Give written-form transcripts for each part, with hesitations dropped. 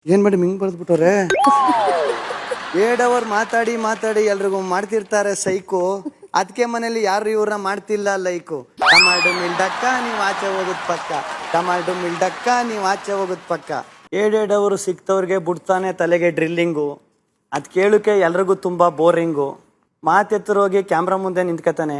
ಏನ್ ಮಾಡಿ ಹಿಂಗ್ ಬರೆದ್ಬಿಟ್ಟವ್ರೆ. 8 ಅವರ್ ಮಾತಾಡಿ ಮಾತಾಡಿ ಎಲ್ರಿಗೂ ಮಾಡ್ತಿರ್ತಾರೆ ಸೈಕು. ಅದಕ್ಕೆ ಮನೇಲಿ ಯಾರು ಇವ್ರನ್ನ ಮಾಡ್ತಿಲ್ಲ ಲೈಕು. ಟಮಾಟೋ ಮಿಲ್ಡಕ್ಕ ನೀವು ಆಚೆ ಹೋಗುದ್ ಪಕ್ಕ, ಟಮಾಟೋ ಮಿಲ್ಡಕ್ಕ ನೀವು ಆಚೆ ಹೋಗುದ್ ಪಕ್ಕ. 7 ಅವರು ಸಿಕ್ತವ್ರಿಗೆ ಬಿಡ್ತಾನೆ ತಲೆಗೆ ಡ್ರಿಲ್ಲಿಂಗು. ಅದ್ ಕೇಳಕ್ಕೆ ಎಲ್ರಿಗೂ ತುಂಬಾ ಬೋರಿಂಗು. ಮಾತೆತ್ತರೋಗಿ ಕ್ಯಾಮ್ರಾ ಮುಂದೆ ನಿಂತ್ಕತಾನೆ.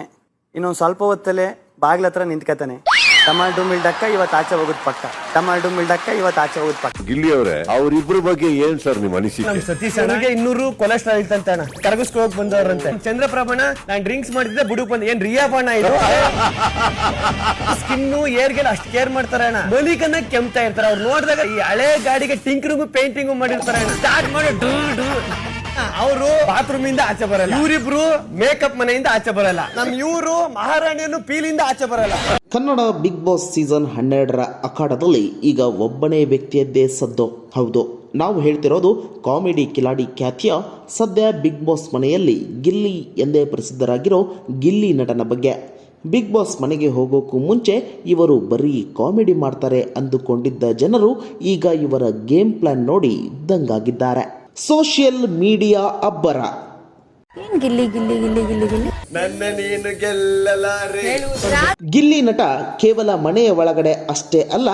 ಇನ್ನೊಂದು ಸ್ವಲ್ಪ ಹೊತ್ತಲ್ಲೇ ಬಾಗ್ಲ ಹತ್ರ ನಿಂತ್ಕತಾನೆ. ಟಮಾಟೋ ಮಿಲ್ಡಕ್ಕ ಇವತ್ತು ಆಚೆ ಹೋಗುದ್ ಪಕ್ಕ, ಟಮಾಟೋ ಮಿಲ್ಡಕ್ಕ ಇವತ್ತು ಆಚೆ ಹೋಗುದ್ ಪಕ್ಕ. ಗಿಲ್ಲಿ ಅವರೇ, ಅವ್ರಿಬ್ರ ಬಗ್ಗೆ ಏನ್ ಸರ್ ನಿಮ್ಮ ಅನಿಸಿಕೆ? ಸತೀಶ್ ಅಣ್ಣಗೆ 200 ಕೊಲೆಸ್ಟ್ರಾಲ್ ಇತ್ತಂತ ಅಣ್ಣ, ಕರಗಿಸ್ಕೋಕ್ ಬಂದವ್ರಂತೆ. ಚಂದ್ರಪ್ರಭಣ ನಾನ್ ಡ್ರಿಂಕ್ಸ್ ಮಾಡಿದ್ದೆ ಬುಡುಕ್ ಬಂದ. ಏನ್ ರಿಯಾ ಬಣ್ಣ ಇದು? ಸ್ಕಿನ್ನು ಏರ್ಗೆಲ್ಲ ಅಷ್ಟು ಕೇರ್ ಮಾಡ್ತಾರೆ ಅಣ್ಣ. ಬಲಿಕನ್ನ ಕೆಮ್ತಾ ಇರ್ತಾರೆ. ಅವ್ರು ನೋಡಿದಾಗ ಈ ಹಳೆ ಗಾಡಿಗೆ ಟಿಂಕರಿಂಗು ಪೇಂಟಿಂಗು ಮಾಡಿರ್ತಾರೆ ಅಣ್ಣ. ಸ್ಟಾರ್ಟ್ ಮಾಡಿ ಅವರು ಬಾತ್ರೂಮ್ ಇಂದ ಆಚೆ ಬರಲ್ಲ. ಇವರಿಬ್ರು ಮೇಕಪ್ ಮನೆಯಿಂದ ಆಚೆ ಬರಲ್ಲ. ಇವರು ಮಹಾರಾಣಿಯನ್ನು ಪೀಲಿಂದ ಆಚೆ ಬರಲ್ಲ. ಕನ್ನಡ ಬಿಗ್ ಬಾಸ್ ಸೀಸನ್ 12ರ ಅಖಾಡದಲ್ಲಿ ಈಗ ಒಬ್ಬನೇ ವ್ಯಕ್ತಿಯದ್ದೇ ಸದ್ದು. ಹೌದು, ನಾವು ಹೇಳ್ತಿರೋದು ಕಾಮಿಡಿ ಕಿಲಾಡಿ ಖ್ಯಾತಿಯ ಸದ್ಯ ಬಿಗ್ ಬಾಸ್ ಮನೆಯಲ್ಲಿ ಗಿಲ್ಲಿ ಎಂದೇ ಪ್ರಸಿದ್ಧರಾಗಿರೋ ಗಿಲ್ಲಿ ನಟನ ಬಗ್ಗೆ. ಬಿಗ್ ಬಾಸ್ ಮನೆಗೆ ಹೋಗೋಕ್ಕೂ ಮುಂಚೆ ಇವರು ಬರೀ ಕಾಮಿಡಿ ಮಾಡ್ತಾರೆ ಅಂದುಕೊಂಡಿದ್ದ ಜನರು ಈಗ ಇವರ ಗೇಮ್ ಪ್ಲಾನ್ ನೋಡಿ ದಂಗಾಗಿದ್ದಾರೆ. ಸೋಷಿಯಲ್ ಮೀಡಿಯಾ ಅಬ್ಬರ. ಗಿಲ್ಲಿ ನಟ ಕೇವಲ ಮನೆಯ ಒಳಗಡೆ ಅಷ್ಟೇ ಅಲ್ಲ,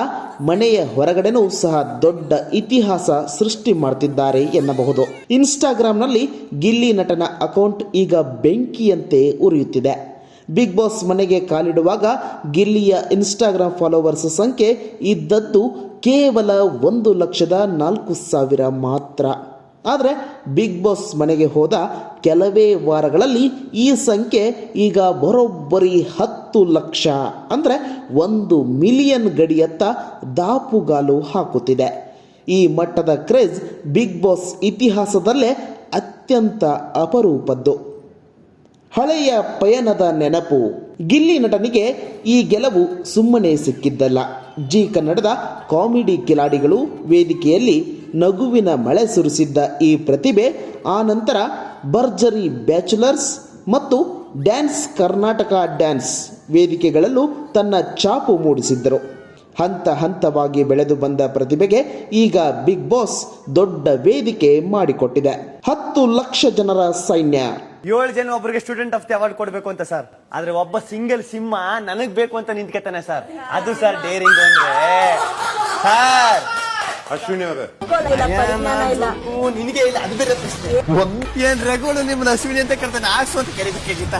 ಮನೆಯ ಹೊರಗಡೆನೂ ಸಹ ದೊಡ್ಡ ಇತಿಹಾಸ ಸೃಷ್ಟಿ ಮಾಡ್ತಿದ್ದಾರೆ ಎನ್ನಬಹುದು. ಇನ್ಸ್ಟಾಗ್ರಾಂನಲ್ಲಿ ಗಿಲ್ಲಿ ನಟನ ಅಕೌಂಟ್ ಈಗ ಬೆಂಕಿಯಂತೆ ಉರಿಯುತ್ತಿದೆ. ಬಿಗ್ ಬಾಸ್ ಮನೆಗೆ ಕಾಲಿಡುವಾಗ ಗಿಲ್ಲಿಯ ಇನ್ಸ್ಟಾಗ್ರಾಂ ಫಾಲೋವರ್ಸ್ ಸಂಖ್ಯೆ ಇದ್ದದ್ದು ಕೇವಲ 1,04,000 ಮಾತ್ರ. ಆದರೆ ಬಿಗ್ ಬಾಸ್ ಮನೆಗೆ ಹೋದ ಕೆಲವೇ ವಾರಗಳಲ್ಲಿ ಈ ಸಂಖ್ಯೆ ಈಗ ಬರೋಬ್ಬರಿ 10 ಲಕ್ಷ ಅಂದರೆ 1 ಮಿಲಿಯನ್ ಗಡಿಯತ್ತ ದಾಪುಗಾಲು ಹಾಕುತ್ತಿದೆ. ಈ ಮಟ್ಟದ ಕ್ರೇಜ್ ಬಿಗ್ ಬಾಸ್ ಇತಿಹಾಸದಲ್ಲೇ ಅತ್ಯಂತ ಅಪರೂಪದ್ದು. ಹಳೆಯ ಪಯಣದ ನೆನಪು. ಗಿಲ್ಲಿ ನಟನಿಗೆ ಈ ಗೆಲುವು ಸುಮ್ಮನೆ ಸಿಕ್ಕಿದ್ದಲ್ಲ. ಜಿ ಕನ್ನಡದ ಕಾಮಿಡಿ ಕಿಲಾಡಿಗಳು ವೇದಿಕೆಯಲ್ಲಿ ನಗುವಿನ ಮಳೆ ಸುರಿಸಿದ್ದ ಈ ಪ್ರತಿಭೆ ಆ ನಂತರ ಭರ್ಜರಿ ಬ್ಯಾಚುಲರ್ಸ್ ಮತ್ತು ಡ್ಯಾನ್ಸ್ ಕರ್ನಾಟಕ ಡ್ಯಾನ್ಸ್ ವೇದಿಕೆಗಳಲ್ಲೂ ತನ್ನ ಛಾಪು ಮೂಡಿಸಿದ್ದರು. ಹಂತ ಹಂತವಾಗಿ ಬೆಳೆದು ಬಂದ ಪ್ರತಿಭೆಗೆ ಈಗ ಬಿಗ್ ಬಾಸ್ ದೊಡ್ಡ ವೇದಿಕೆ ಮಾಡಿಕೊಟ್ಟಿದೆ. 10 ಲಕ್ಷ ಜನರ ಸೈನ್ಯ. 7 ಜನ ಒಬ್ಬರಿಗೆ ಸ್ಟೂಡೆಂಟ್ ಆಫ್ ದಿ ಅವಾರ್ಡ್ ಕೊಡ್ಬೇಕು ಅಂತ ಸರ್. ಆದ್ರೆ ಒಬ್ಬ ಸಿಂಗಲ್ ಸಿಂಹ ನನಗ್ ಬೇಕು ಅಂತ ನಿಂತ್ಕತಾನೆ ಸರ್. ಅದು ಸರ್ ಡೇರಿಂಗ್ ಅಂದ್ರೆ ಸರ್. ಅಶ್ವಿನಿ ಅವರೇ, ನಿನಗೆ ಇಲ್ಲ, ಅದು ಬೇರೆ ಪ್ರಶ್ನೆ. ಏನ್ ರಘುಗಳು ನಿಮ್ಮನ್ನ ಅಶ್ವಿನಿ ಅಂತ ಕರ್ತಾನೆ, ಆಕ್ಸು ಅಂತ ಕರಿಬೇಕಾಗಿತ್ತ?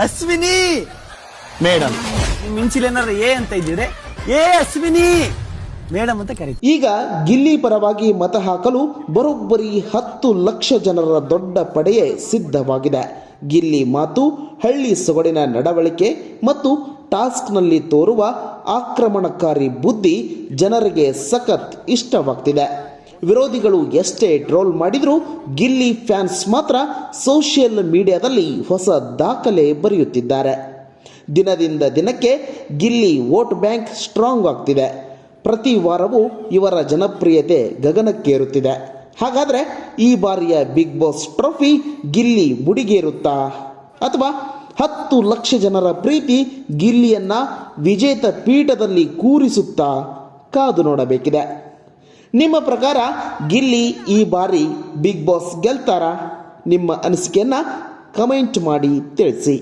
ಅಶ್ವಿನಿ ಮೇಡಮ್, ನಿಮ್ ಮಿಂಚಿಲ್ ಏನಾರ ಏ ಅಂತ ಇದ್ದೀರಿ, ಏ ಅಶ್ವಿನಿ ಮೇಡಮ್ ಅಂತ ಕರೀತಿ. ಈಗ ಗಿಲ್ಲಿ ಪರವಾಗಿ ಮತ ಹಾಕಲು ಬರೋಬ್ಬರಿ 10 ಲಕ್ಷ ಜನರ ದೊಡ್ಡ ಪಡೆಯೇ ಸಿದ್ಧವಾಗಿದೆ. ಗಿಲ್ಲಿ ಮಾತು, ಹಳ್ಳಿ ಸೊಗಡಿನ ನಡವಳಿಕೆ ಮತ್ತು ಟಾಸ್ಕ್ನಲ್ಲಿ ತೋರುವ ಆಕ್ರಮಣಕಾರಿ ಬುದ್ಧಿ ಜನರಿಗೆ ಸಖತ್ ಇಷ್ಟವಾಗ್ತಿದೆ. ವಿರೋಧಿಗಳು ಎಷ್ಟೇ ಟ್ರೋಲ್ ಮಾಡಿದರೂ ಗಿಲ್ಲಿ ಫ್ಯಾನ್ಸ್ ಮಾತ್ರ ಸೋಷಿಯಲ್ ಮೀಡಿಯಾದಲ್ಲಿ ಹೊಸ ದಾಖಲೆ ಬರೆಯುತ್ತಿದ್ದಾರೆ. ದಿನದಿಂದ ದಿನಕ್ಕೆ ಗಿಲ್ಲಿ ವೋಟ್ ಬ್ಯಾಂಕ್ ಸ್ಟ್ರಾಂಗ್ ಆಗ್ತಿದೆ. ಪ್ರತಿ ವಾರವೂ ಇವರ ಜನಪ್ರಿಯತೆ ಗಗನಕ್ಕೇರುತ್ತಿದೆ. ಹಾಗಾದರೆ ಈ ಬಾರಿಯ ಬಿಗ್ ಬಾಸ್ ಟ್ರೋಫಿ ಗಿಲ್ಲಿ ಮುಡಿಗೇರುತ್ತಾ ಅಥವಾ 10 ಲಕ್ಷ ಜನರ ಪ್ರೀತಿ ಗಿಲ್ಲಿಯನ್ನ ವಿಜೇತ ಪೀಠದಲ್ಲಿ ಕೂರಿಸುತ್ತಾ? ಕಾದು ನೋಡಬೇಕಿದೆ. ನಿಮ್ಮ ಪ್ರಕಾರ ಗಿಲ್ಲಿ ಈ ಬಾರಿ ಬಿಗ್ ಬಾಸ್ ಗೆಲ್ತಾರಾ? ನಿಮ್ಮ ಅನಿಸಿಕೆಯನ್ನು ಕಮೆಂಟ್ ಮಾಡಿ ತಿಳಿಸಿ.